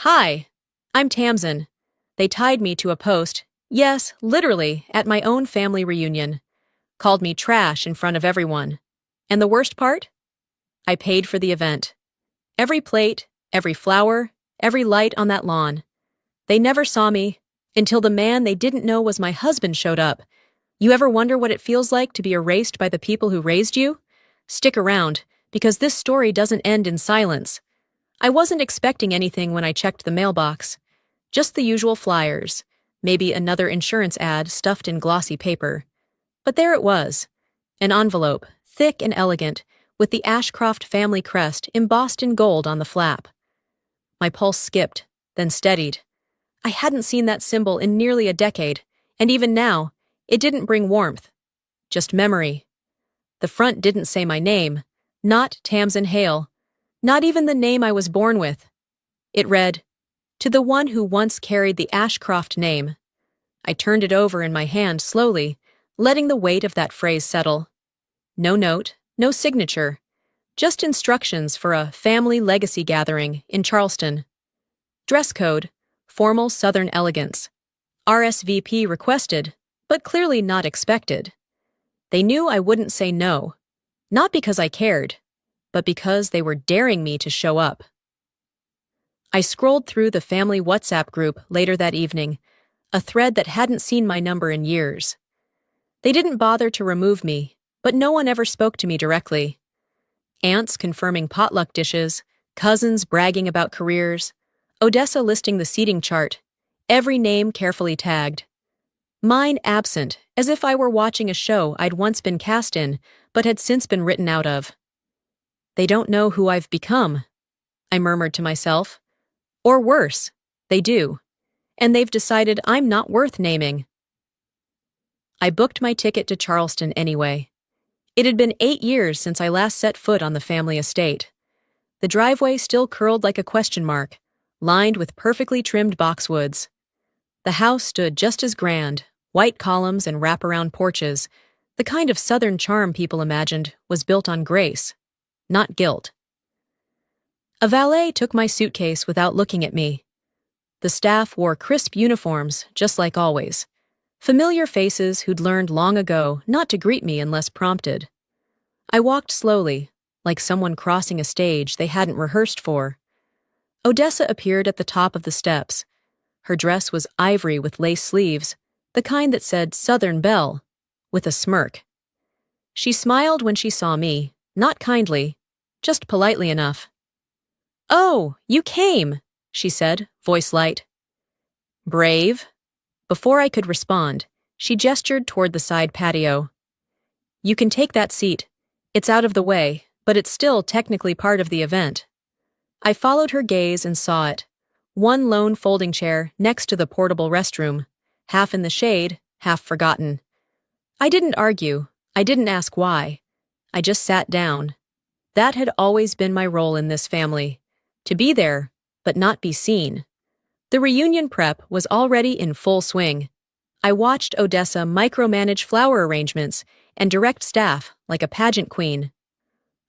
Hi, I'm Tamsin. They tied me to a post, yes, literally, at my own family reunion. Called me trash in front of everyone. And the worst part? I paid for the event. Every plate, every flower, every light on that lawn. They never saw me, until the man they didn't know was my husband showed up. You ever wonder what it feels like to be erased by the people who raised you? Stick around, because this story doesn't end in silence. I wasn't expecting anything when I checked the mailbox. Just the usual flyers, maybe another insurance ad stuffed in glossy paper. But there it was, an envelope, thick and elegant, with the Ashcroft family crest embossed in gold on the flap. My pulse skipped, then steadied. I hadn't seen that symbol in nearly a decade, and even now, it didn't bring warmth, just memory. The front didn't say my name, not Tamsin Hale, not even the name I was born with. It read, "To the one who once carried the Ashcroft name." I turned it over in my hand slowly, letting the weight of that phrase settle. No note, no signature, just instructions for a family legacy gathering in Charleston. Dress code, formal Southern elegance. RSVP requested, but clearly not expected. They knew I wouldn't say no, not because I cared, but because they were daring me to show up. I scrolled through the family WhatsApp group later that evening, a thread that hadn't seen my number in years. They didn't bother to remove me, but no one ever spoke to me directly. Aunts confirming potluck dishes, cousins bragging about careers, Odessa listing the seating chart, every name carefully tagged. Mine absent, as if I were watching a show I'd once been cast in, but had since been written out of. They don't know who I've become, I murmured to myself. Or worse, they do, and they've decided I'm not worth naming. I booked my ticket to Charleston anyway. It had been 8 years since I last set foot on the family estate. The driveway still curled like a question mark, lined with perfectly trimmed boxwoods. The house stood just as grand, white columns and wraparound porches. The kind of Southern charm people imagined was built on grace, not guilt. A valet took my suitcase without looking at me. The staff wore crisp uniforms, just like always. Familiar faces who'd learned long ago not to greet me unless prompted. I walked slowly, like someone crossing a stage they hadn't rehearsed for. Odessa appeared at the top of the steps. Her dress was ivory with lace sleeves, the kind that said Southern Belle, with a smirk. She smiled when she saw me, not kindly, just politely enough. "Oh, you came," she said, voice light. "Brave." Before I could respond, she gestured toward the side patio. "You can take that seat. It's out of the way, but it's still technically part of the event." I followed her gaze and saw it. One lone folding chair next to the portable restroom, half in the shade, half forgotten. I didn't argue. I didn't ask why. I just sat down. That had always been my role in this family. To be there, but not be seen. The reunion prep was already in full swing. I watched Odessa micromanage flower arrangements and direct staff like a pageant queen.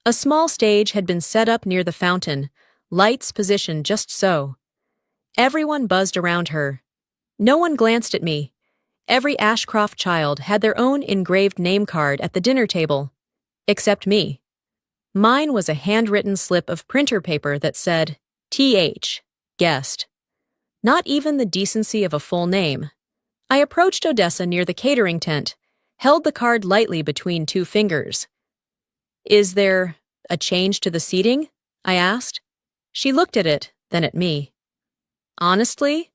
A small stage had been set up near the fountain, lights positioned just so. Everyone buzzed around her. No one glanced at me. Every Ashcroft child had their own engraved name card at the dinner table, except me. Mine was a handwritten slip of printer paper that said, "Th, guest." Not even the decency of a full name. I approached Odessa near the catering tent, held the card lightly between two fingers. "Is there a change to the seating?" I asked. She looked at it, then at me. "Honestly,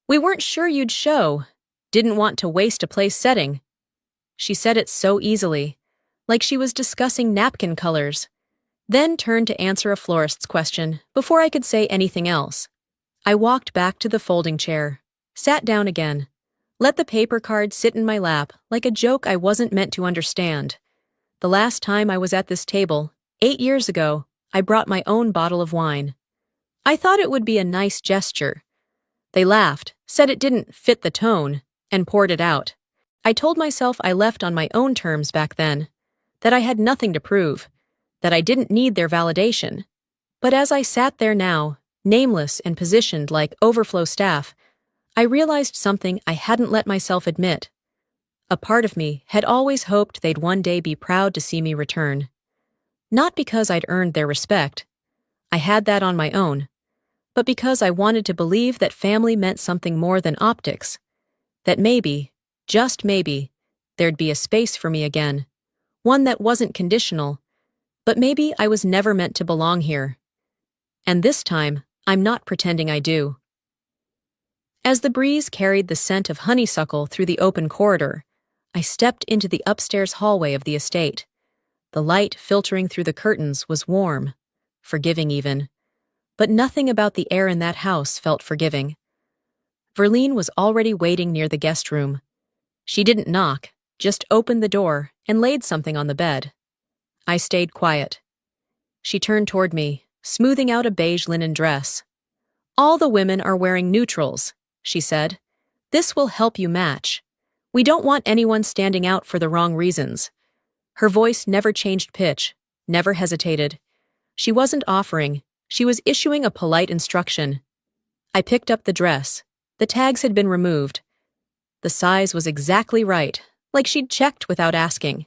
we weren't sure you'd show. Didn't want to waste a place setting." She said it so easily, like she was discussing napkin colors, then turned to answer a florist's question before I could say anything else. I walked back to the folding chair, sat down again, let the paper card sit in my lap like a joke I wasn't meant to understand. The last time I was at this table, 8 years ago, I brought my own bottle of wine. I thought it would be a nice gesture. They laughed, said it didn't fit the tone, and poured it out. I told myself I left on my own terms back then, that I had nothing to prove, that I didn't need their validation. But as I sat there now, nameless and positioned like overflow staff, I realized something I hadn't let myself admit. A part of me had always hoped they'd one day be proud to see me return. Not because I'd earned their respect. I had that on my own. But because I wanted to believe that family meant something more than optics. That maybe, just maybe, there'd be a space for me again. One that wasn't conditional. But maybe I was never meant to belong here. And this time, I'm not pretending I do. As the breeze carried the scent of honeysuckle through the open corridor, I stepped into the upstairs hallway of the estate. The light filtering through the curtains was warm, forgiving even. But nothing about the air in that house felt forgiving. Verlene was already waiting near the guest room. She didn't knock, just opened the door and laid something on the bed. I stayed quiet. She turned toward me, smoothing out a beige linen dress. "All the women are wearing neutrals," she said. "This will help you match. We don't want anyone standing out for the wrong reasons." Her voice never changed pitch, never hesitated. She wasn't offering, she was issuing a polite instruction. I picked up the dress. The tags had been removed. The size was exactly right, like she'd checked without asking.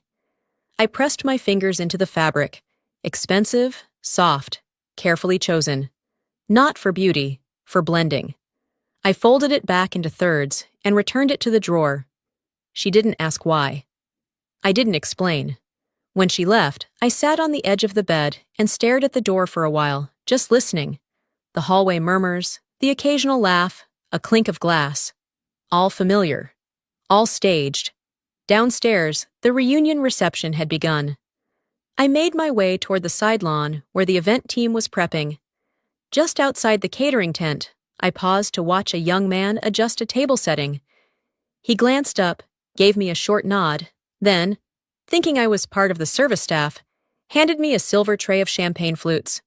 I pressed my fingers into the fabric. Expensive, soft, carefully chosen. Not for beauty, for blending. I folded it back into thirds and returned it to the drawer. She didn't ask why. I didn't explain. When she left, I sat on the edge of the bed and stared at the door for a while, just listening. The hallway murmurs, the occasional laugh, a clink of glass. All familiar. All staged. Downstairs, the reunion reception had begun. I made my way toward the side lawn where the event team was prepping. Just outside the catering tent, I paused to watch a young man adjust a table setting. He glanced up, gave me a short nod, then, thinking I was part of the service staff, handed me a silver tray of champagne flutes.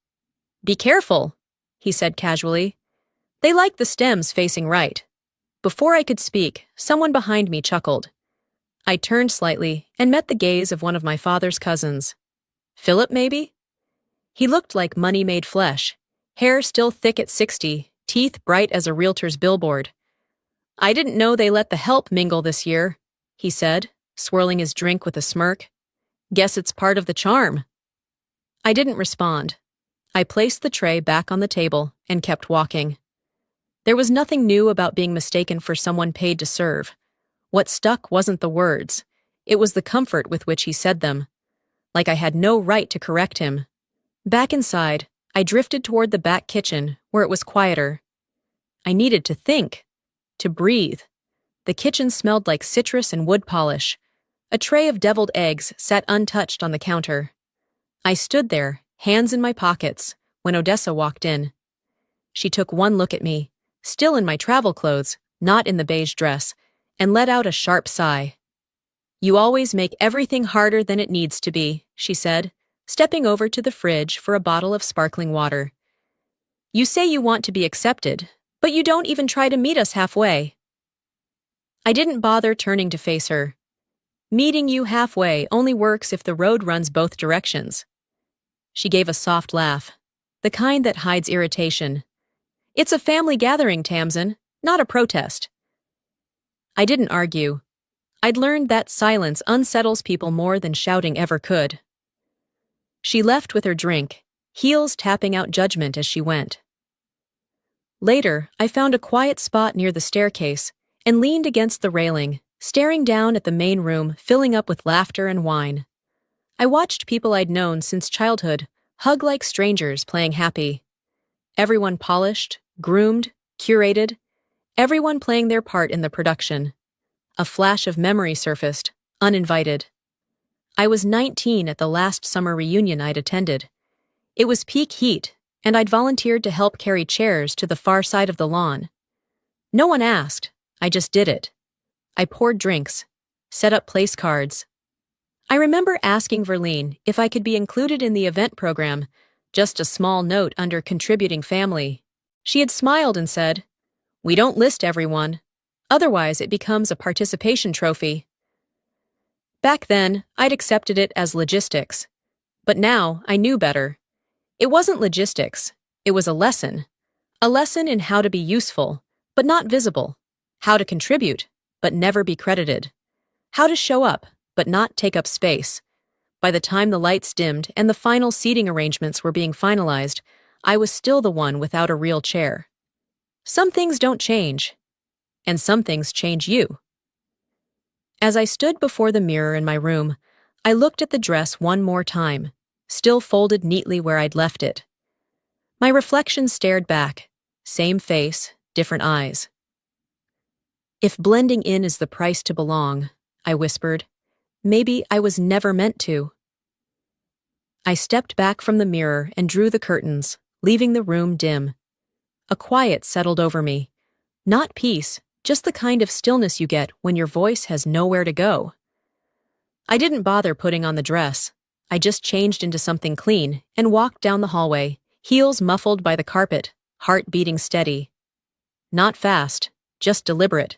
"Be careful," he said casually. "They like the stems facing right." Before I could speak, someone behind me chuckled. I turned slightly and met the gaze of one of my father's cousins. Philip, maybe? He looked like money-made flesh, hair still thick at 60, teeth bright as a realtor's billboard. "I didn't know they let the help mingle this year," he said, swirling his drink with a smirk. "Guess it's part of the charm." I didn't respond. I placed the tray back on the table and kept walking. There was nothing new about being mistaken for someone paid to serve. What stuck wasn't the words. It was the comfort with which he said them. Like I had no right to correct him. Back inside, I drifted toward the back kitchen, where it was quieter. I needed to think. To breathe. The kitchen smelled like citrus and wood polish. A tray of deviled eggs sat untouched on the counter. I stood there, hands in my pockets, when Odessa walked in. She took one look at me, still in my travel clothes, not in the beige dress, and let out a sharp sigh. "You always make everything harder than it needs to be," she said, stepping over to the fridge for a bottle of sparkling water. "You say you want to be accepted, but you don't even try to meet us halfway." I didn't bother turning to face her. Meeting you halfway only works if the road runs both directions. She gave a soft laugh, the kind that hides irritation. "It's a family gathering, Tamsin, not a protest." I didn't argue. I'd learned that silence unsettles people more than shouting ever could. She left with her drink, heels tapping out judgment as she went. Later, I found a quiet spot near the staircase and leaned against the railing, staring down at the main room filling up with laughter and wine. I watched people I'd known since childhood hug like strangers playing happy. Everyone polished, groomed, curated, everyone playing their part in the production. A flash of memory surfaced, uninvited. I was 19 at the last summer reunion I'd attended. It was peak heat, and I'd volunteered to help carry chairs to the far side of the lawn. No one asked, I just did it. I poured drinks, set up place cards. I remember asking Verlene if I could be included in the event program, just a small note under contributing family. She had smiled and said, "We don't list everyone. Otherwise, it becomes a participation trophy." Back then, I'd accepted it as logistics. But now, I knew better. It wasn't logistics. It was a lesson. A lesson in how to be useful, but not visible. How to contribute, but never be credited. How to show up, but not take up space. By the time the lights dimmed and the final seating arrangements were being finalized, I was still the one without a real chair. Some things don't change, and some things change you. As I stood before the mirror in my room, I looked at the dress one more time, still folded neatly where I'd left it. My reflection stared back, same face, different eyes. If blending in is the price to belong, I whispered, maybe I was never meant to. I stepped back from the mirror and drew the curtains, leaving the room dim. A quiet settled over me. Not peace, just the kind of stillness you get when your voice has nowhere to go. I didn't bother putting on the dress. I just changed into something clean and walked down the hallway, heels muffled by the carpet, heart beating steady. Not fast, just deliberate.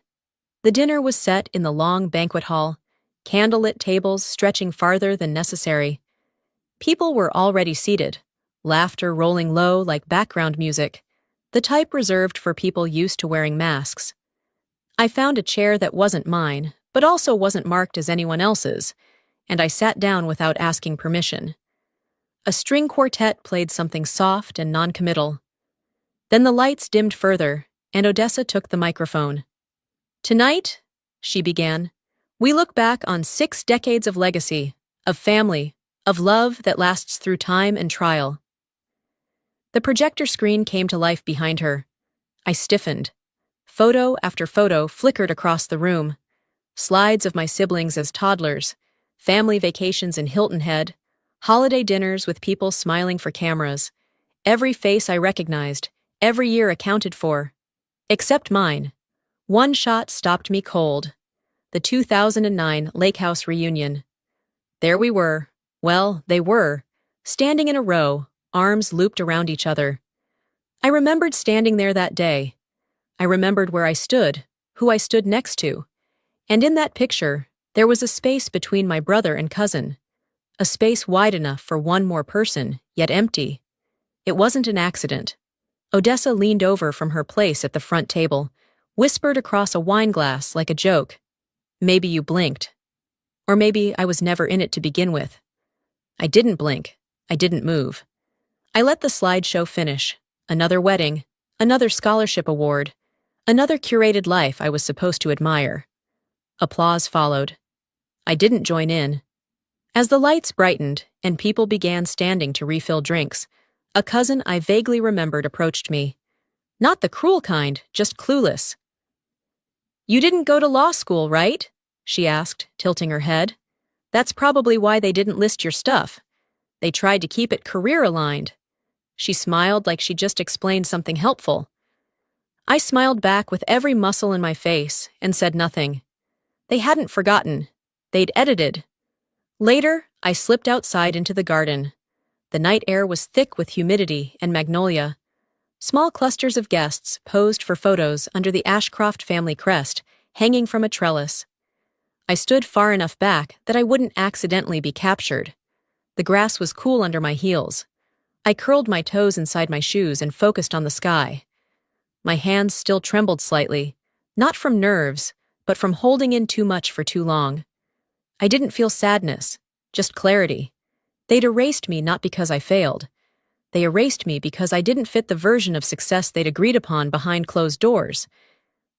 The dinner was set in the long banquet hall, candlelit tables stretching farther than necessary. People were already seated, laughter rolling low like background music, the type reserved for people used to wearing masks. I found a chair that wasn't mine, but also wasn't marked as anyone else's, and I sat down without asking permission. A string quartet played something soft and non-committal. Then the lights dimmed further, and Odessa took the microphone. "Tonight," she began, "we look back on 6 decades of legacy, of family, of love that lasts through time and trial." The projector screen came to life behind her. I stiffened. Photo after photo flickered across the room. Slides of my siblings as toddlers, family vacations in Hilton Head, holiday dinners with people smiling for cameras. Every face I recognized, every year accounted for. Except mine. One shot stopped me cold. The 2009 Lake House reunion. There we were. Well, they were. Standing in a row, arms looped around each other. I remembered standing there that day. I remembered where I stood, who I stood next to. And in that picture, there was a space between my brother and cousin. A space wide enough for one more person, yet empty. It wasn't an accident. Odessa leaned over from her place at the front table, whispered across a wine glass like a joke. "Maybe you blinked. Or maybe I was never in it to begin with." I didn't blink. I didn't move. I let the slideshow finish. Another wedding, another scholarship award, another curated life I was supposed to admire. Applause followed. I didn't join in. As the lights brightened and people began standing to refill drinks, a cousin I vaguely remembered approached me. Not the cruel kind, just clueless. "You didn't go to law school, right?" she asked, tilting her head. "That's probably why they didn't list your stuff. They tried to keep it career-aligned." She smiled like she just explained something helpful. I smiled back with every muscle in my face and said nothing. They hadn't forgotten. They'd edited. Later, I slipped outside into the garden. The night air was thick with humidity and magnolia. Small clusters of guests posed for photos under the Ashcroft family crest, hanging from a trellis. I stood far enough back that I wouldn't accidentally be captured. The grass was cool under my heels. I curled my toes inside my shoes and focused on the sky. My hands still trembled slightly, not from nerves, but from holding in too much for too long. I didn't feel sadness, just clarity. They'd erased me not because I failed. They erased me because I didn't fit the version of success they'd agreed upon behind closed doors.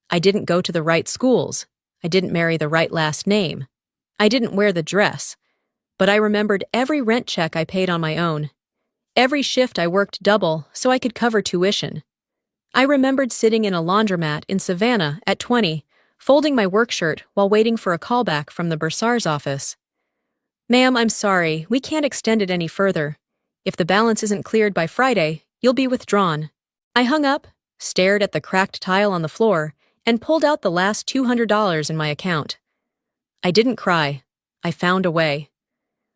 I didn't go to the right schools. I didn't marry the right last name. I didn't wear the dress. But I remembered every rent check I paid on my own. Every shift I worked double so I could cover tuition. I remembered sitting in a laundromat in Savannah at 20, folding my work shirt while waiting for a callback from the bursar's office. "Ma'am, I'm sorry, we can't extend it any further. If the balance isn't cleared by Friday, you'll be withdrawn." I hung up, stared at the cracked tile on the floor, and pulled out the last $200 in my account. I didn't cry. I found a way.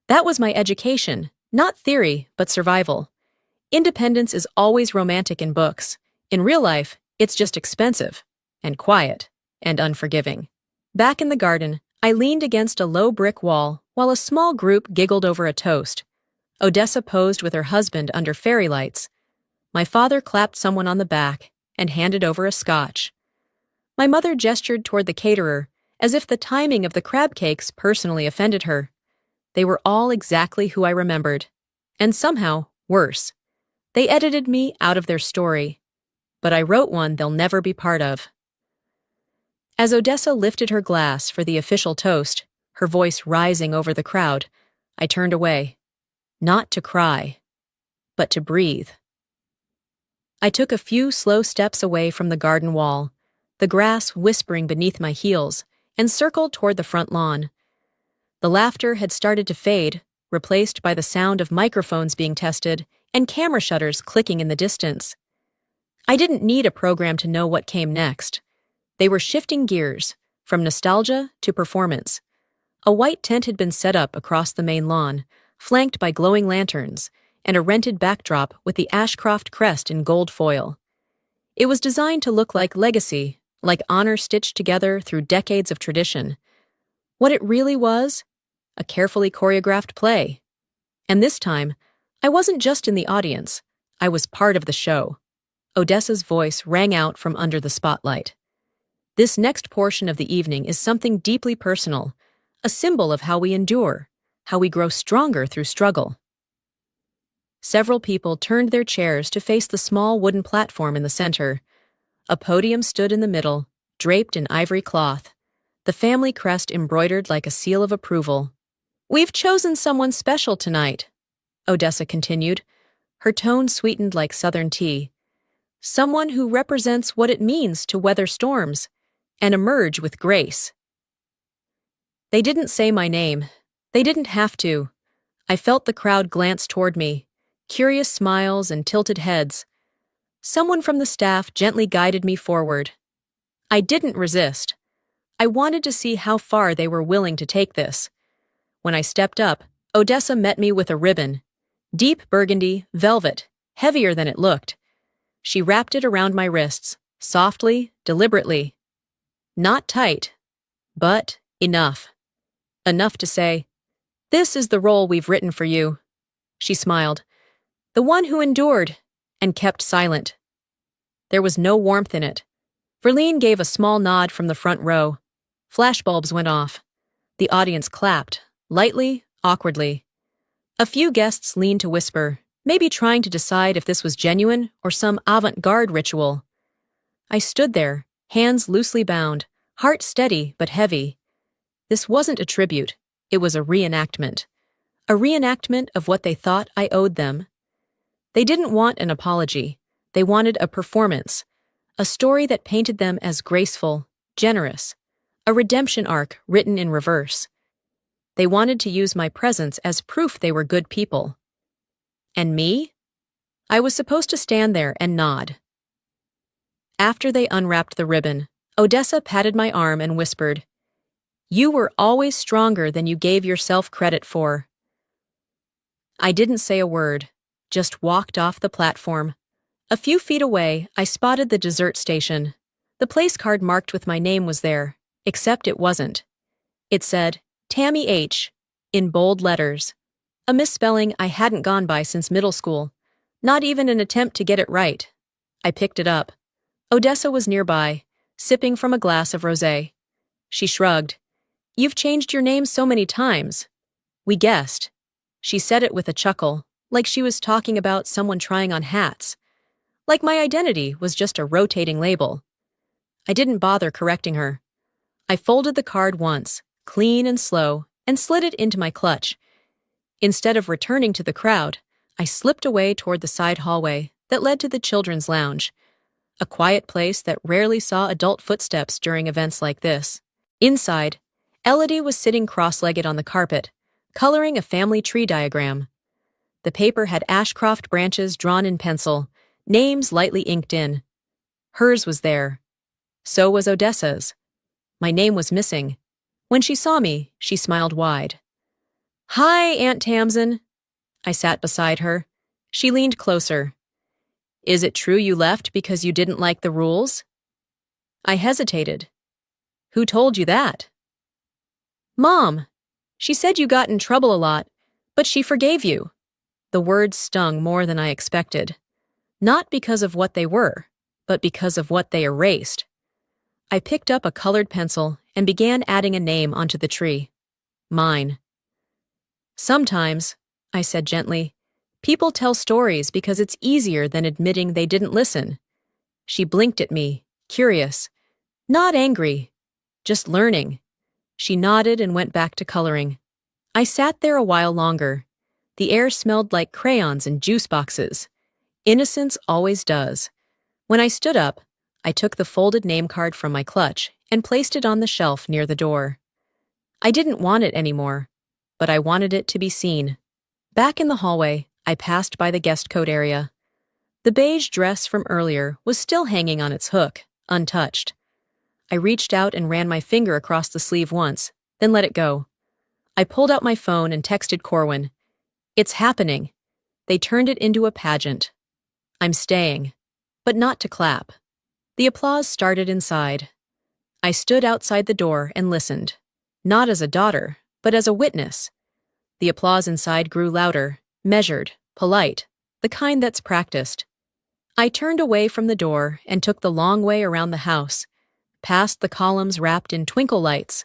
That was my education, not theory, but survival. Independence is always romantic in books. In real life, it's just expensive, and quiet, and unforgiving. Back in the garden, I leaned against a low brick wall while a small group giggled over a toast. Odessa posed with her husband under fairy lights. My father clapped someone on the back and handed over a scotch. My mother gestured toward the caterer, as if the timing of the crab cakes personally offended her. They were all exactly who I remembered. And somehow, worse. They edited me out of their story. But I wrote one they'll never be part of. As Odessa lifted her glass for the official toast, her voice rising over the crowd, I turned away. Not to cry, but to breathe. I took a few slow steps away from the garden wall, the grass whispering beneath my heels, and circled toward the front lawn. The laughter had started to fade, replaced by the sound of microphones being tested and camera shutters clicking in the distance. I didn't need a program to know what came next. They were shifting gears, from nostalgia to performance. A white tent had been set up across the main lawn, flanked by glowing lanterns, and a rented backdrop with the Ashcroft crest in gold foil. It was designed to look like legacy, like honor stitched together through decades of tradition. What it really was? A carefully choreographed play. And this time, I wasn't just in the audience. I was part of the show. Odessa's voice rang out from under the spotlight. This next portion of the evening is something deeply personal, a symbol of how we endure, how we grow stronger through struggle. Several people turned their chairs to face the small wooden platform in the center. A podium stood in the middle, draped in ivory cloth, the family crest embroidered like a seal of approval. "We've chosen someone special tonight," Odessa continued, her tone sweetened like southern tea. "Someone who represents what it means to weather storms and emerge with grace." They didn't say my name. They didn't have to. I felt the crowd glance toward me, curious smiles and tilted heads. Someone from the staff gently guided me forward. I didn't resist. I wanted to see how far they were willing to take this. When I stepped up, Odessa met me with a ribbon. Deep burgundy, velvet, heavier than it looked. She wrapped it around my wrists, softly, deliberately. Not tight, but enough. Enough to say, "This is the role we've written for you." She smiled. "The one who endured and kept silent." There was no warmth in it. Verlene gave a small nod from the front row. Flashbulbs went off. The audience clapped, lightly, awkwardly. A few guests leaned to whisper, maybe trying to decide if this was genuine or some avant-garde ritual. I stood there, hands loosely bound, heart steady but heavy. This wasn't a tribute, it was a reenactment. A reenactment of what they thought I owed them. They didn't want an apology. They wanted a performance, a story that painted them as graceful, generous, a redemption arc written in reverse. They wanted to use my presence as proof they were good people. And me? I was supposed to stand there and nod. After they unwrapped the ribbon, Odessa patted my arm and whispered, "You were always stronger than you gave yourself credit for." I didn't say a word, just walked off the platform. A few feet away, I spotted the dessert station. The place card marked with my name was there, except it wasn't. It said, Tammy H., in bold letters. A misspelling I hadn't gone by since middle school. Not even an attempt to get it right. I picked it up. Odessa was nearby, sipping from a glass of rosé. She shrugged. "You've changed your name so many times." "We guessed." She said it with a chuckle, like she was talking about someone trying on hats. Like my identity was just a rotating label. I didn't bother correcting her. I folded the card once, clean and slow, and slid it into my clutch. Instead of returning to the crowd, I slipped away toward the side hallway that led to the children's lounge, a quiet place that rarely saw adult footsteps during events like this. Inside, Elodie was sitting cross-legged on the carpet, coloring a family tree diagram. The paper had Ashcroft branches drawn in pencil, names lightly inked in. Hers was there. So was Odessa's. My name was missing. When she saw me, she smiled wide. "Hi, Aunt Tamsin." I sat beside her. She leaned closer. "Is it true you left because you didn't like the rules?" I hesitated. "Who told you that?" "Mom. She said you got in trouble a lot, but she forgave you." The words stung more than I expected. Not because of what they were, but because of what they erased. I picked up a colored pencil and began adding a name onto the tree. Mine. Sometimes, I said gently, people tell stories because it's easier than admitting they didn't listen. She blinked at me, curious. Not angry, just learning. She nodded and went back to coloring. I sat there a while longer. The air smelled like crayons and juice boxes. Innocence always does. When I stood up, I took the folded name card from my clutch and placed it on the shelf near the door. I didn't want it anymore, but I wanted it to be seen. Back in the hallway, I passed by the guest coat area. The beige dress from earlier was still hanging on its hook, untouched. I reached out and ran my finger across the sleeve once, then let it go. I pulled out my phone and texted Corwin. It's happening. They turned it into a pageant. I'm staying, but not to clap. The applause started inside. I stood outside the door and listened, not as a daughter, but as a witness. The applause inside grew louder, measured, polite, the kind that's practiced. I turned away from the door and took the long way around the house, past the columns wrapped in twinkle lights,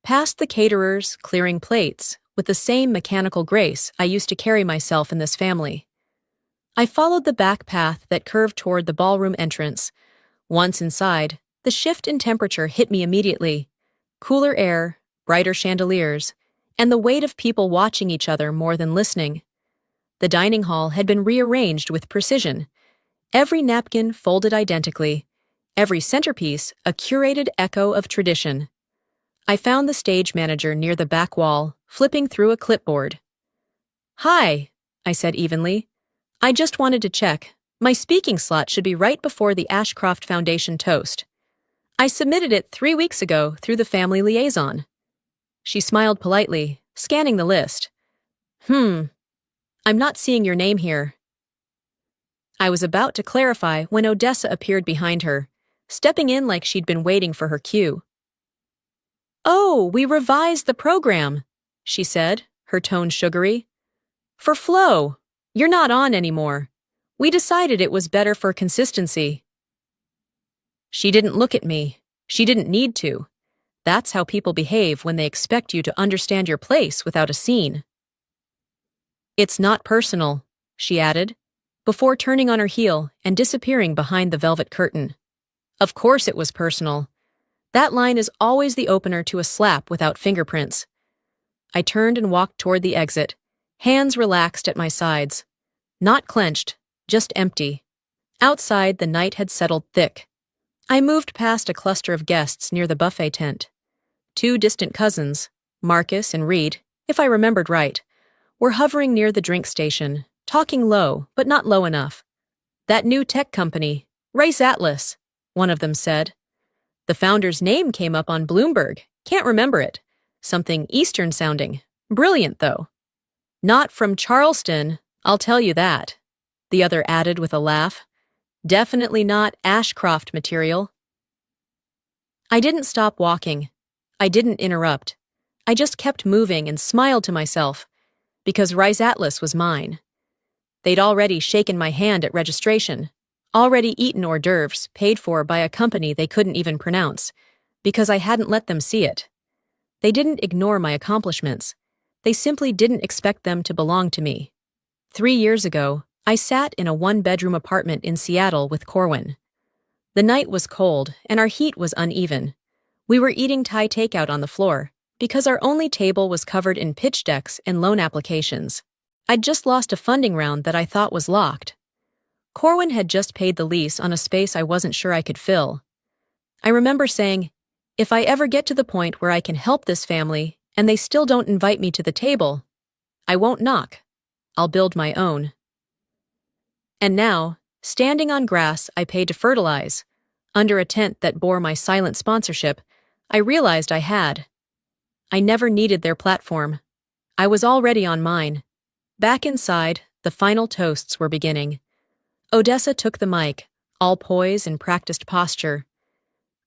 past the caterers clearing plates with the same mechanical grace I used to carry myself in this family. I followed the back path that curved toward the ballroom entrance. Once inside, the shift in temperature hit me immediately. Cooler air, brighter chandeliers, and the weight of people watching each other more than listening. The dining hall had been rearranged with precision. Every napkin folded identically, every centerpiece a curated echo of tradition. I found the stage manager near the back wall, flipping through a clipboard. "Hi," I said evenly. "I just wanted to check. My speaking slot should be right before the Ashcroft Foundation toast. I submitted it 3 weeks ago through the family liaison." She smiled politely, scanning the list. I'm not seeing your name here." I was about to clarify when Odessa appeared behind her, stepping in like she'd been waiting for her cue. "Oh, we revised the program," she said, her tone sugary. "For Flo, you're not on anymore. We decided it was better for consistency." She didn't look at me. She didn't need to. That's how people behave when they expect you to understand your place without a scene. "It's not personal," she added, before turning on her heel and disappearing behind the velvet curtain. Of course it was personal. That line is always the opener to a slap without fingerprints. I turned and walked toward the exit, hands relaxed at my sides. Not clenched, just empty. Outside, the night had settled thick. I moved past a cluster of guests near the buffet tent. 2 distant cousins, Marcus and Reed, if I remembered right, were hovering near the drink station, talking low, but not low enough. "That new tech company, Rice Atlas," one of them said. "The founder's name came up on Bloomberg. Can't remember it. Something Eastern sounding. Brilliant, though." "Not from Charleston, I'll tell you that," the other added with a laugh. "Definitely not Ashcroft material." I didn't stop walking. I didn't interrupt. I just kept moving and smiled to myself, because Rice Atlas was mine. They'd already shaken my hand at registration, already eaten hors d'oeuvres paid for by a company they couldn't even pronounce, because I hadn't let them see it. They didn't ignore my accomplishments. They simply didn't expect them to belong to me. 3 years ago, I sat in a 1-bedroom apartment in Seattle with Corwin. The night was cold, and our heat was uneven. We were eating Thai takeout on the floor, because our only table was covered in pitch decks and loan applications. I'd just lost a funding round that I thought was locked. Corwin had just paid the lease on a space I wasn't sure I could fill. I remember saying, if I ever get to the point where I can help this family and they still don't invite me to the table, I won't knock. I'll build my own. And now, standing on grass I paid to fertilize, under a tent that bore my silent sponsorship, I realized I had. I never needed their platform. I was already on mine. Back inside, the final toasts were beginning. Odessa took the mic, all poise and practiced posture.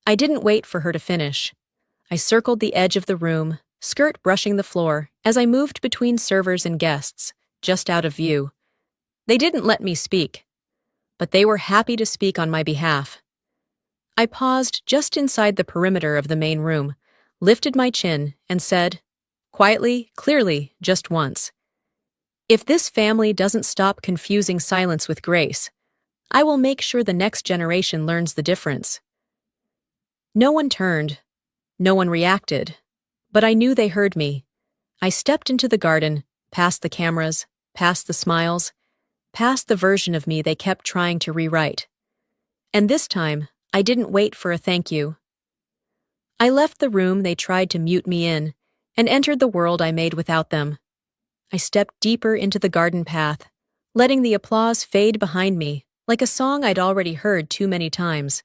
I didn't wait for her to finish. I circled the edge of the room, skirt brushing the floor, as I moved between servers and guests, just out of view. They didn't let me speak. but they were happy to speak on my behalf. I paused just inside the perimeter of the main room, lifted my chin, and said, quietly, clearly, just once, "If this family doesn't stop confusing silence with grace, I will make sure the next generation learns the difference." No one turned, no one reacted, but I knew they heard me. I stepped into the garden, past the cameras, past the smiles, past the version of me they kept trying to rewrite. And this time, I didn't wait for a thank you. I left the room they tried to mute me in, and entered the world I made without them. I stepped deeper into the garden path, letting the applause fade behind me, like a song I'd already heard too many times.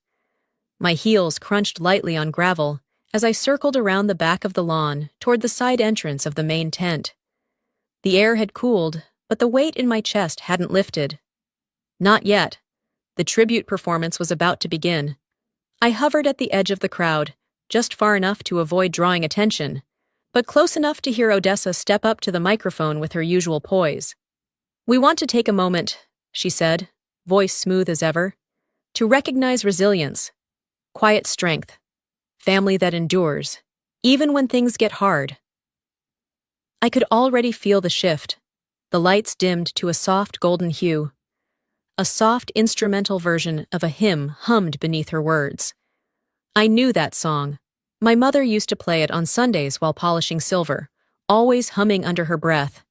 My heels crunched lightly on gravel as I circled around the back of the lawn toward the side entrance of the main tent. The air had cooled, but the weight in my chest hadn't lifted. Not yet. The tribute performance was about to begin. I hovered at the edge of the crowd, just far enough to avoid drawing attention, but close enough to hear Odessa step up to the microphone with her usual poise. "We want to take a moment," she said, voice smooth as ever, "to recognize resilience, quiet strength, family that endures, even when things get hard." I could already feel the shift. The lights dimmed to a soft golden hue. A soft instrumental version of a hymn hummed beneath her words. I knew that song. My mother used to play it on Sundays while polishing silver, always humming under her breath.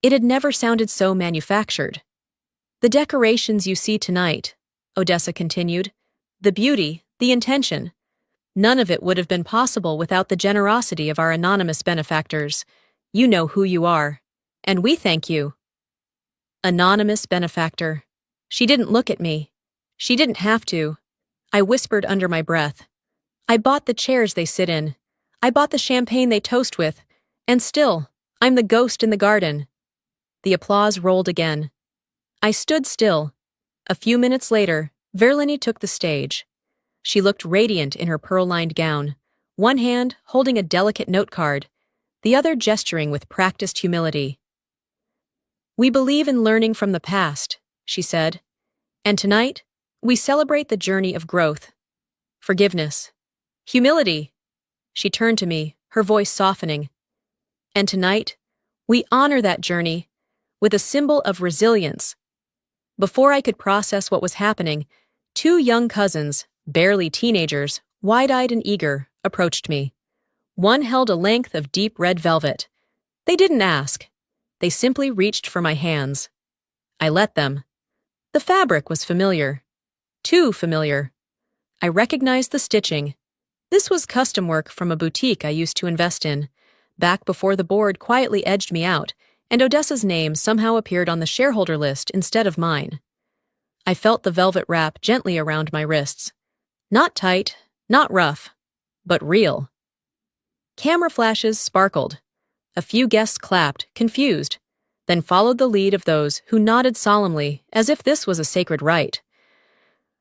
It had never sounded so manufactured. "The decorations you see tonight," Odessa continued, "the beauty, the intention. None of it would have been possible without the generosity of our anonymous benefactors. You know who you are, and we thank you." Anonymous benefactor. She didn't look at me. She didn't have to. I whispered under my breath. I bought the chairs they sit in. I bought the champagne they toast with. And still, I'm the ghost in the garden. The applause rolled again. I stood still. A few minutes later, Verlini took the stage. She looked radiant in her pearl-lined gown, one hand holding a delicate note card, the other gesturing with practiced humility. "We believe in learning from the past," she said. "And tonight, we celebrate the journey of growth. Forgiveness. Humility." She turned to me, her voice softening. "And tonight, we honor that journey with a symbol of resilience." Before I could process what was happening, two young cousins, barely teenagers, wide-eyed and eager, approached me. One held a length of deep red velvet. They didn't ask. They simply reached for my hands. I let them. The fabric was familiar. Too familiar. I recognized the stitching. This was custom work from a boutique I used to invest in, back before the board quietly edged me out, and Odessa's name somehow appeared on the shareholder list instead of mine. I felt the velvet wrap gently around my wrists. Not tight, not rough, but real. Camera flashes sparkled. A few guests clapped, confused, then followed the lead of those who nodded solemnly as if this was a sacred rite.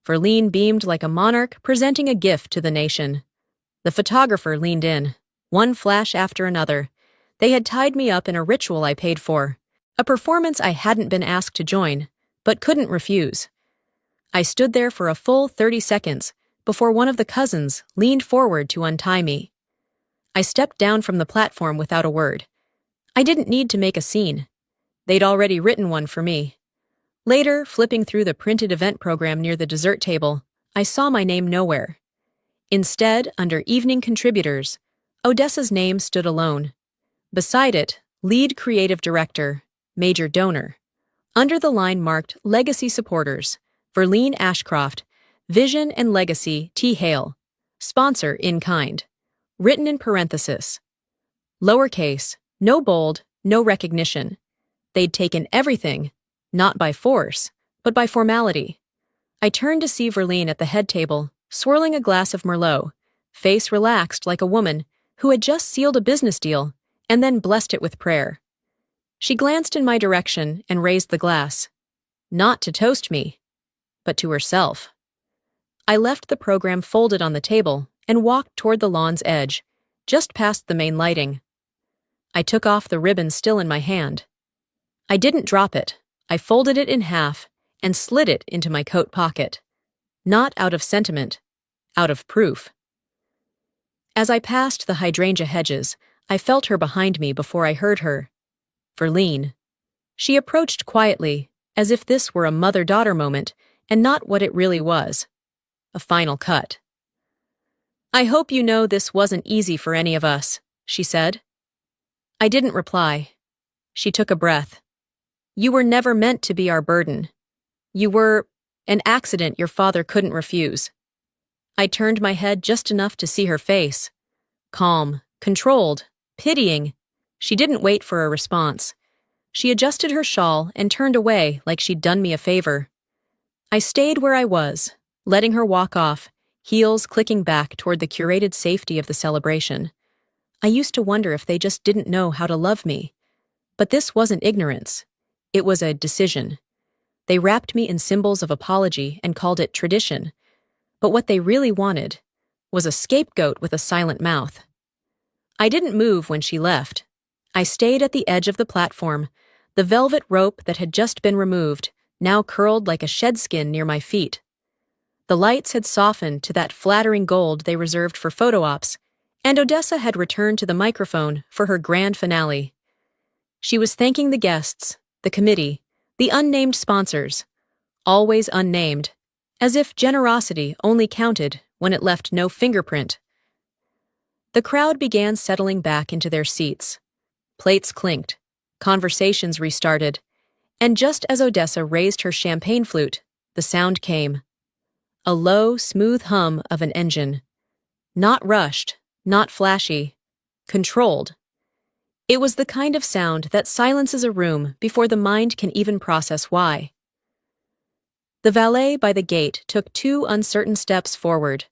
Verlene beamed like a monarch presenting a gift to the nation. The photographer leaned in, one flash after another. They had tied me up in a ritual I paid for, a performance I hadn't been asked to join, but couldn't refuse. I stood there for a full 30 seconds before one of the cousins leaned forward to untie me. I stepped down from the platform without a word. I didn't need to make a scene. They'd already written one for me. Later, flipping through the printed event program near the dessert table, I saw my name nowhere. Instead, under evening contributors, Odessa's name stood alone. Beside it, lead creative director, major donor. Under the line marked legacy supporters, Verlene Ashcroft, vision and legacy T. Hale, sponsor in kind. Written in parenthesis. Lowercase, no bold, no recognition. They'd taken everything, not by force, but by formality. I turned to see Verlene at the head table, swirling a glass of Merlot, face relaxed like a woman who had just sealed a business deal and then blessed it with prayer. She glanced in my direction and raised the glass, not to toast me, but to herself. I left the program folded on the table and walked toward the lawn's edge, just past the main lighting. I took off the ribbon still in my hand. I didn't drop it. I folded it in half and slid it into my coat pocket. Not out of sentiment, out of proof. As I passed the hydrangea hedges, I felt her behind me before I heard her. Verlene. She approached quietly, as if this were a mother-daughter moment and not what it really was. A final cut. "I hope you know this wasn't easy for any of us," she said. I didn't reply. She took a breath. "You were never meant to be our burden. You were an accident your father couldn't refuse." I turned my head just enough to see her face. Calm, controlled, pitying. She didn't wait for a response. She adjusted her shawl and turned away like she'd done me a favor. I stayed where I was, letting her walk off, heels clicking back toward the curated safety of the celebration. I used to wonder if they just didn't know how to love me. But this wasn't ignorance. It was a decision. They wrapped me in symbols of apology and called it tradition. But what they really wanted was a scapegoat with a silent mouth. I didn't move when she left. I stayed at the edge of the platform, the velvet rope that had just been removed, now curled like a shedskin near my feet. The lights had softened to that flattering gold they reserved for photo ops, and Odessa had returned to the microphone for her grand finale. She was thanking the guests, the committee, the unnamed sponsors, always unnamed, as if generosity only counted when it left no fingerprint. The crowd began settling back into their seats. Plates clinked, conversations restarted, and just as Odessa raised her champagne flute, the sound came. A low, smooth hum of an engine. Not rushed, not flashy, controlled. It was the kind of sound that silences a room before the mind can even process why. The valet by the gate took 2 uncertain steps forward.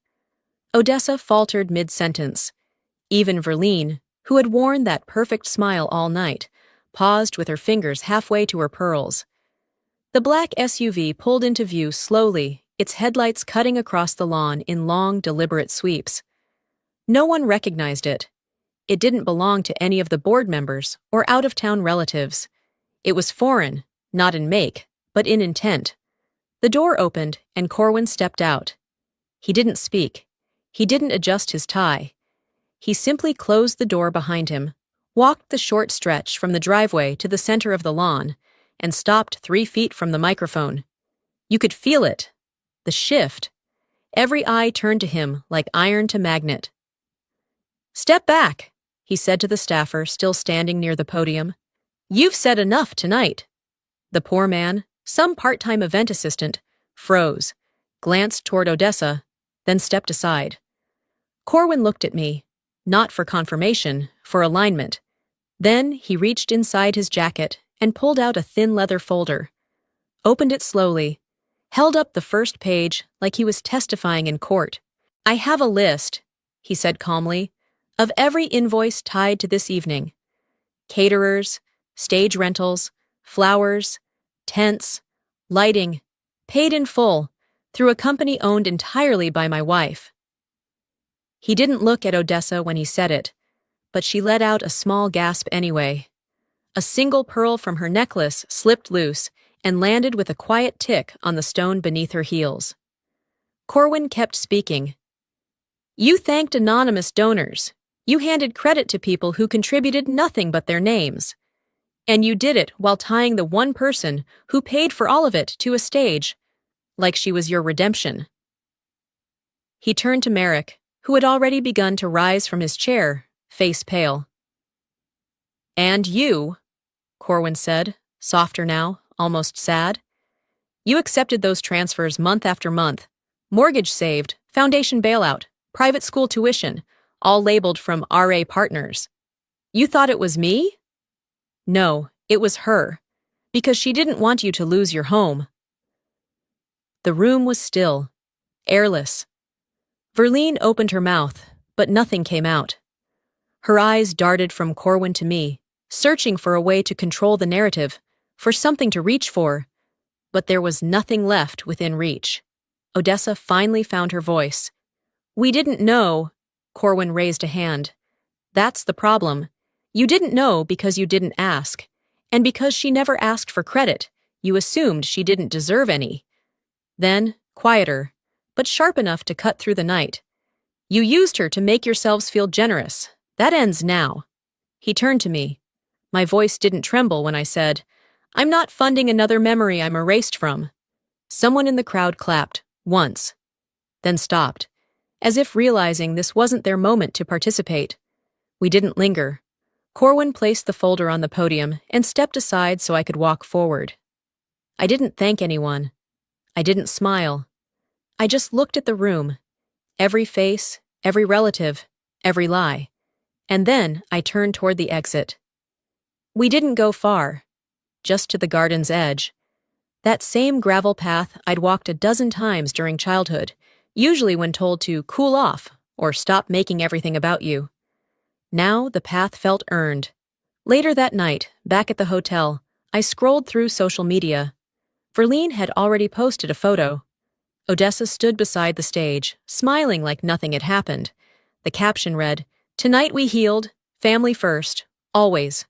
Odessa faltered mid-sentence. Even Verlene, who had worn that perfect smile all night, paused with her fingers halfway to her pearls. The black SUV pulled into view slowly, its headlights cutting across the lawn in long, deliberate sweeps. No one recognized it. It didn't belong to any of the board members or out-of-town relatives. It was foreign, not in make, but in intent. The door opened, and Corwin stepped out. He didn't speak. He didn't adjust his tie. He simply closed the door behind him, walked the short stretch from the driveway to the center of the lawn, and stopped 3 feet from the microphone. You could feel it. The shift. Every eye turned to him like iron to magnet. "Step back," he said to the staffer still standing near the podium. "You've said enough tonight." The poor man, some part-time event assistant, froze, glanced toward Odessa, then stepped aside. Corwin looked at me, not for confirmation, for alignment. Then he reached inside his jacket and pulled out a thin leather folder, opened it slowly, held up the first page like he was testifying in court. "I have a list," he said calmly, "of every invoice tied to this evening. Caterers, stage rentals, flowers, tents, lighting, paid in full, through a company owned entirely by my wife." He didn't look at Odessa when he said it, but she let out a small gasp anyway. A single pearl from her necklace slipped loose and landed with a quiet tick on the stone beneath her heels. Corwin kept speaking. "You thanked anonymous donors. You handed credit to people who contributed nothing but their names. And you did it while tying the one person who paid for all of it to a stage, like she was your redemption." He turned to Merrick, who had already begun to rise from his chair, face pale. "And you," Corwin said, softer now, almost sad. "You accepted those transfers month after month. Mortgage saved, foundation bailout, private school tuition, all labeled from RA partners. You thought it was me? No, it was her, because she didn't want you to lose your home." The room was still, airless. Verlene opened her mouth, but nothing came out. Her eyes darted from Corwin to me, searching for a way to control the narrative, for something to reach for. But there was nothing left within reach. Odessa finally found her voice. "We didn't know," Corwin raised a hand. "That's the problem. You didn't know because you didn't ask. And because she never asked for credit, You assumed she didn't deserve any. Then, quieter, but sharp enough to cut through the night. You used her to make yourselves feel generous. That ends now. He turned to me. My voice didn't tremble when I said, I'm not funding another memory I'm erased from. Someone in the crowd clapped, once, then stopped, as if realizing this wasn't their moment to participate. We didn't linger. Corwin placed the folder on the podium and stepped aside so I could walk forward. I didn't thank anyone. I didn't smile. I just looked at the room. Every face, every relative, every lie. And then I turned toward the exit. We didn't go far, just to the garden's edge. That same gravel path I'd walked a dozen times during childhood, usually when told to cool off or stop making everything about you. Now the path felt earned. Later that night, back at the hotel, I scrolled through social media. Verlene had already posted a photo. Odessa stood beside the stage, smiling like nothing had happened. The caption read, "Tonight we healed, family first, always."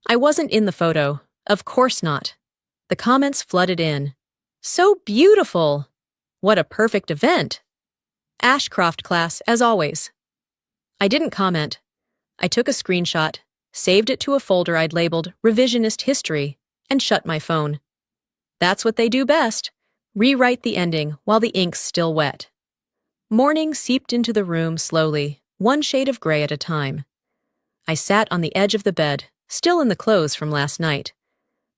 I wasn't in the photo. Of course not. The comments flooded in. So beautiful! What a perfect event! Ashcroft class, as always. I didn't comment. I took a screenshot, saved it to a folder I'd labeled Revisionist History, and shut my phone. That's what they do best. Rewrite the ending while the ink's still wet. Morning seeped into the room slowly, one shade of gray at a time. I sat on the edge of the bed, still in the clothes from last night.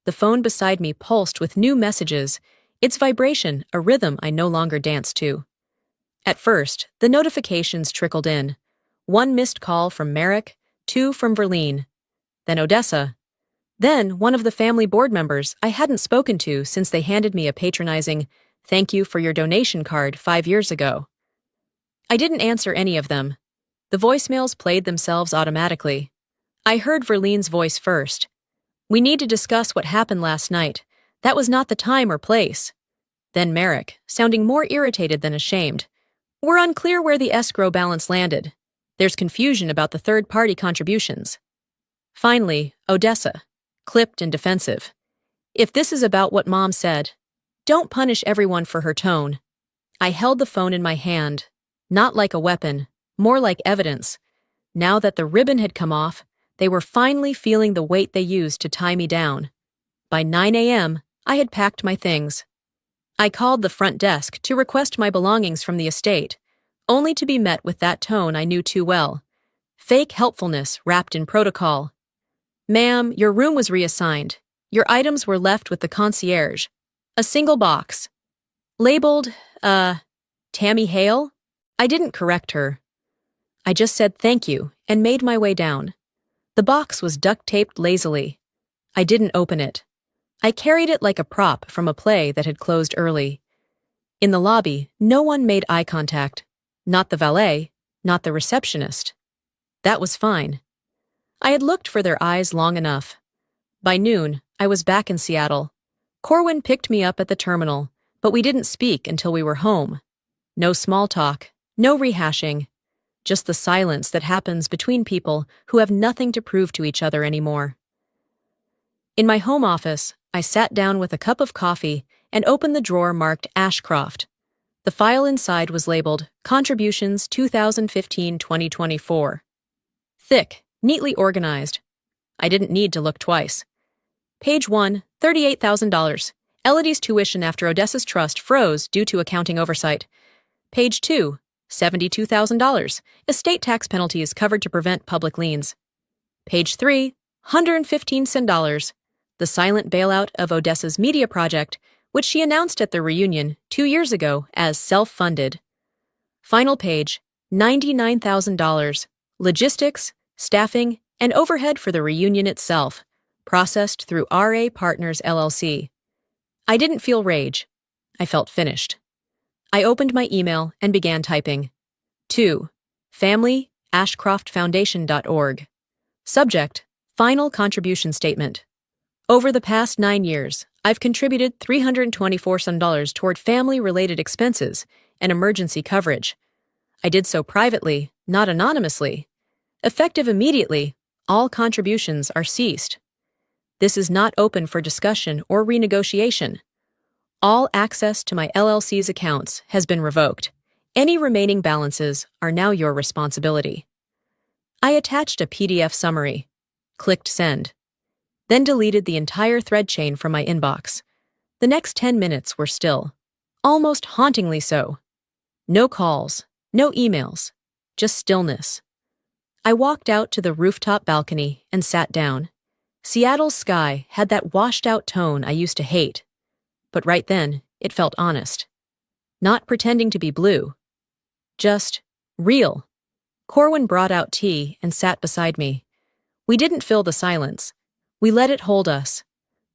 The phone beside me pulsed with new messages, its vibration a rhythm I no longer danced to. At first, the notifications trickled in. 1 missed call from Merrick, 2 from Verlene. Then Odessa. Then one of the family board members I hadn't spoken to since they handed me a patronizing "thank you for your donation" card 5 years ago. I didn't answer any of them. The voicemails played themselves automatically. I heard Verlene's voice first. "We need to discuss what happened last night. That was not the time or place." Then Merrick, sounding more irritated than ashamed. "We're unclear where the escrow balance landed. There's confusion about the third-party contributions." Finally, Odessa, clipped and defensive. "If this is about what Mom said, don't punish everyone for her tone." I held the phone in my hand, not like a weapon, more like evidence. Now that the ribbon had come off, they were finally feeling the weight they used to tie me down. By 9 a.m., I had packed my things. I called the front desk to request my belongings from the estate, only to be met with that tone I knew too well. Fake helpfulness wrapped in protocol. "Ma'am, your room was reassigned. Your items were left with the concierge. A single box. Labeled, Tammy Hale?" I didn't correct her. I just said thank you and made my way down. The box was duct-taped lazily. I didn't open it. I carried it like a prop from a play that had closed early. In the lobby, no one made eye contact. Not the valet, not the receptionist. That was fine. I had looked for their eyes long enough. By noon, I was back in Seattle. Corwin picked me up at the terminal, but we didn't speak until we were home. No small talk, no rehashing. Just the silence that happens between people who have nothing to prove to each other anymore. In my home office, I sat down with a cup of coffee and opened the drawer marked Ashcroft. The file inside was labeled Contributions 2015-2024. Thick, neatly organized. I didn't need to look twice. Page 1, $38,000. Elodie's tuition after Odessa's trust froze due to accounting oversight. Page 2, $72,000. Estate tax penalties covered to prevent public liens. Page 3, $115,000. The silent bailout of Odessa's media project, which she announced at the reunion 2 years ago as self-funded. Final page, $99,000. Logistics, staffing, and overhead for the reunion itself, processed through RA Partners LLC. I didn't feel rage. I felt finished. I opened my email and began typing. 2. Family@ashcroftfoundation.org. Subject: Final Contribution Statement. Over the past 9 years, I've contributed $324 toward family-related expenses and emergency coverage. I did so privately, not anonymously. Effective immediately, all contributions are ceased. This is not open for discussion or renegotiation. All access to my LLC's accounts has been revoked. Any remaining balances are now your responsibility. I attached a PDF summary, clicked send, then deleted the entire thread chain from my inbox. The next 10 minutes were still, almost hauntingly so. No calls, no emails, just stillness. I walked out to the rooftop balcony and sat down. Seattle's sky had that washed-out tone I used to hate, but right then it felt honest. Not pretending to be blue. Just real. Corwin brought out tea and sat beside me. We didn't fill the silence. We let it hold us.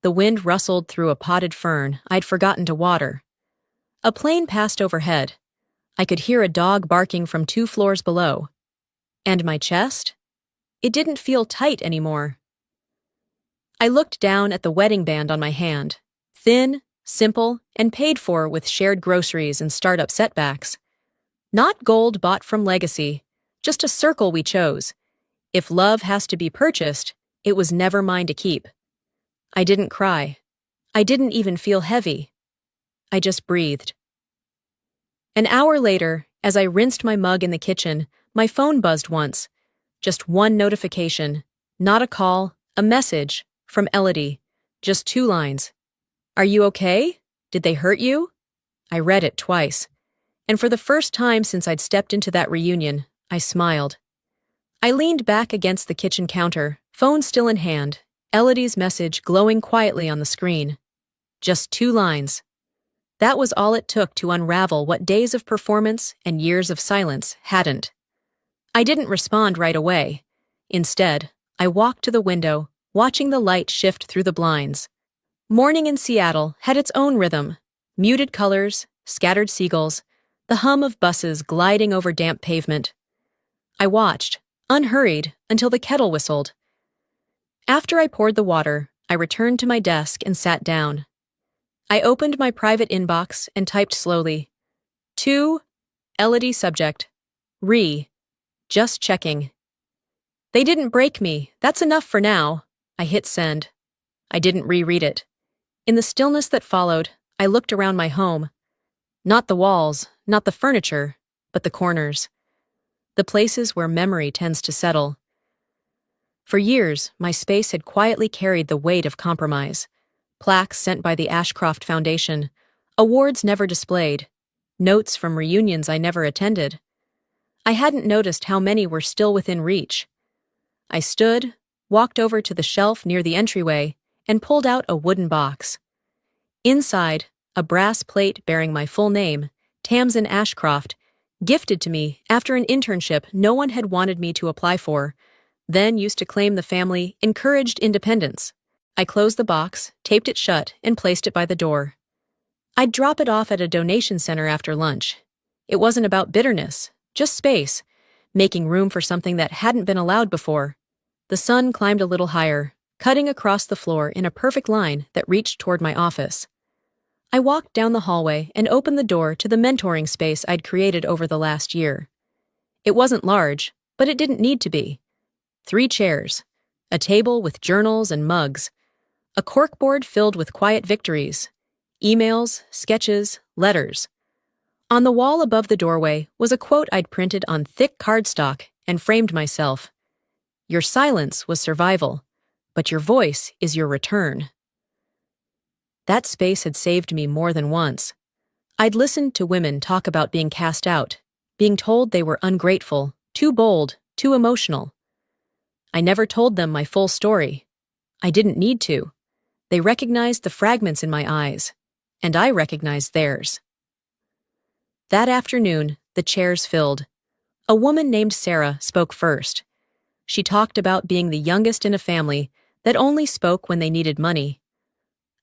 The wind rustled through a potted fern I'd forgotten to water. A plane passed overhead. I could hear a dog barking from 2 floors below. And my chest? It didn't feel tight anymore. I looked down at the wedding band on my hand. Thin, simple, and paid for with shared groceries and startup setbacks. Not gold bought from legacy, just a circle we chose. If love has to be purchased, it was never mine to keep. I didn't cry. I didn't even feel heavy. I just breathed. An hour later, as I rinsed my mug in the kitchen, my phone buzzed once. Just one notification. Not a call, a message, from Elodie. Just 2 lines. Are you okay? Did they hurt you? I read it twice. And for the first time since I'd stepped into that reunion, I smiled. I leaned back against the kitchen counter, phone still in hand, Elodie's message glowing quietly on the screen. Just 2 lines. That was all it took to unravel what days of performance and years of silence hadn't. I didn't respond right away. Instead, I walked to the window, watching the light shift through the blinds. Morning in Seattle had its own rhythm. Muted colors, scattered seagulls, the hum of buses gliding over damp pavement. I watched, unhurried, until the kettle whistled. After I poured the water, I returned to my desk and sat down. I opened my private inbox and typed slowly. 2, Elodie subject. Just checking. They didn't break me, that's enough for now. I hit send. I didn't reread it. In the stillness that followed, I looked around my home. Not the walls, not the furniture, but the corners. The places where memory tends to settle. For years, my space had quietly carried the weight of compromise. Plaques sent by the Ashcroft Foundation, awards never displayed, notes from reunions I never attended. I hadn't noticed how many were still within reach. I stood, walked over to the shelf near the entryway, and pulled out a wooden box. Inside, a brass plate bearing my full name, Tamsin Ashcroft, gifted to me after an internship no one had wanted me to apply for, then used to claim the family encouraged independence. I closed the box, taped it shut, and placed it by the door. I'd drop it off at a donation center after lunch. It wasn't about bitterness, just space, making room for something that hadn't been allowed before. The sun climbed a little higher, cutting across the floor in a perfect line that reached toward my office. I walked down the hallway and opened the door to the mentoring space I'd created over the last year. It wasn't large, but it didn't need to be. 3 chairs, a table with journals and mugs, a corkboard filled with quiet victories, emails, sketches, letters. On the wall above the doorway was a quote I'd printed on thick cardstock and framed myself. Your silence was survival, but your voice is your return. That space had saved me more than once. I'd listened to women talk about being cast out, being told they were ungrateful, too bold, too emotional. I never told them my full story. I didn't need to. They recognized the fragments in my eyes, and I recognized theirs. That afternoon, the chairs filled. A woman named Sarah spoke first. She talked about being the youngest in a family that only spoke when they needed money.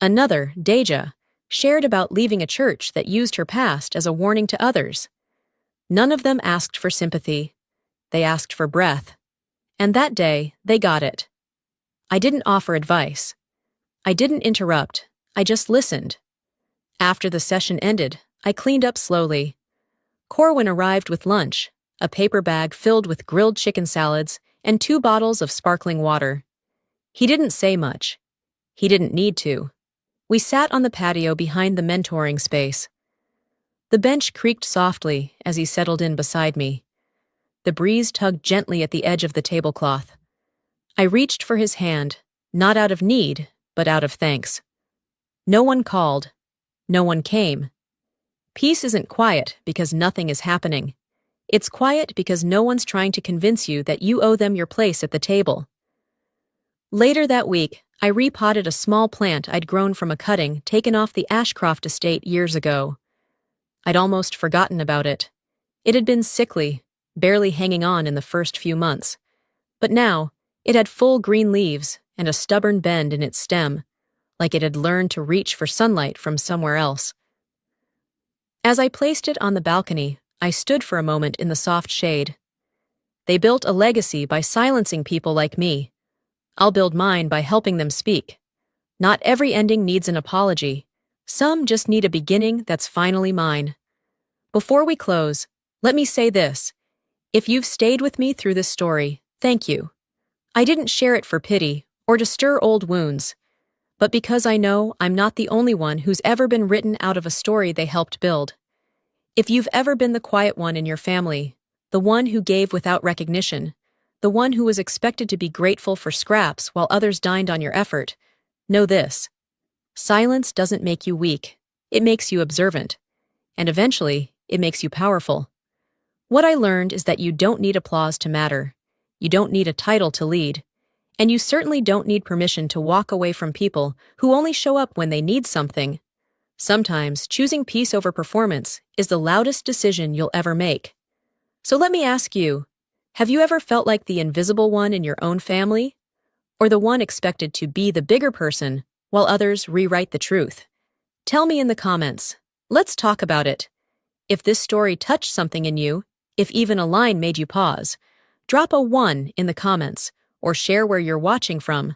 Another, Deja, shared about leaving a church that used her past as a warning to others. None of them asked for sympathy. They asked for breath. And that day, they got it. I didn't offer advice. I didn't interrupt. I just listened. After the session ended, I cleaned up slowly. Corwin arrived with lunch, a paper bag filled with grilled chicken salads and 2 bottles of sparkling water. He didn't say much. He didn't need to. We sat on the patio behind the mentoring space. The bench creaked softly as he settled in beside me. The breeze tugged gently at the edge of the tablecloth. I reached for his hand, not out of need, but out of thanks. No one called. No one came. Peace isn't quiet because nothing is happening. It's quiet because no one's trying to convince you that you owe them your place at the table. Later that week, I repotted a small plant I'd grown from a cutting taken off the Ashcroft estate years ago. I'd almost forgotten about it. It had been sickly, barely hanging on in the first few months. But now, it had full green leaves and a stubborn bend in its stem, like it had learned to reach for sunlight from somewhere else. As I placed it on the balcony, I stood for a moment in the soft shade. They built a legacy by silencing people like me. I'll build mine by helping them speak. Not every ending needs an apology. Some just need a beginning that's finally mine. Before we close, let me say this. If you've stayed with me through this story, thank you. I didn't share it for pity or to stir old wounds, but because I know I'm not the only one who's ever been written out of a story they helped build. If you've ever been the quiet one in your family, the one who gave without recognition, the one who was expected to be grateful for scraps while others dined on your effort, know this. Silence doesn't make you weak. It makes you observant. And eventually, it makes you powerful. What I learned is that you don't need applause to matter. You don't need a title to lead. And you certainly don't need permission to walk away from people who only show up when they need something. Sometimes, choosing peace over performance is the loudest decision you'll ever make. So let me ask you, have you ever felt like the invisible one in your own family? Or the one expected to be the bigger person while others rewrite the truth? Tell me in the comments. Let's talk about it. If this story touched something in you, if even a line made you pause, drop a 1 in the comments or share where you're watching from.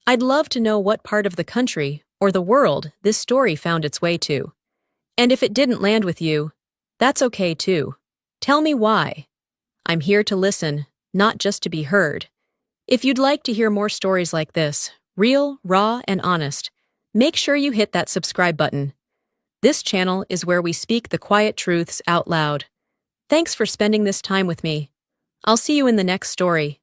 I'd love to know what part of the country or the world this story found its way to. And if it didn't land with you, that's okay too. Tell me why. I'm here to listen, not just to be heard. If you'd like to hear more stories like this, real, raw, and honest, make sure you hit that subscribe button. This channel is where we speak the quiet truths out loud. Thanks for spending this time with me. I'll see you in the next story.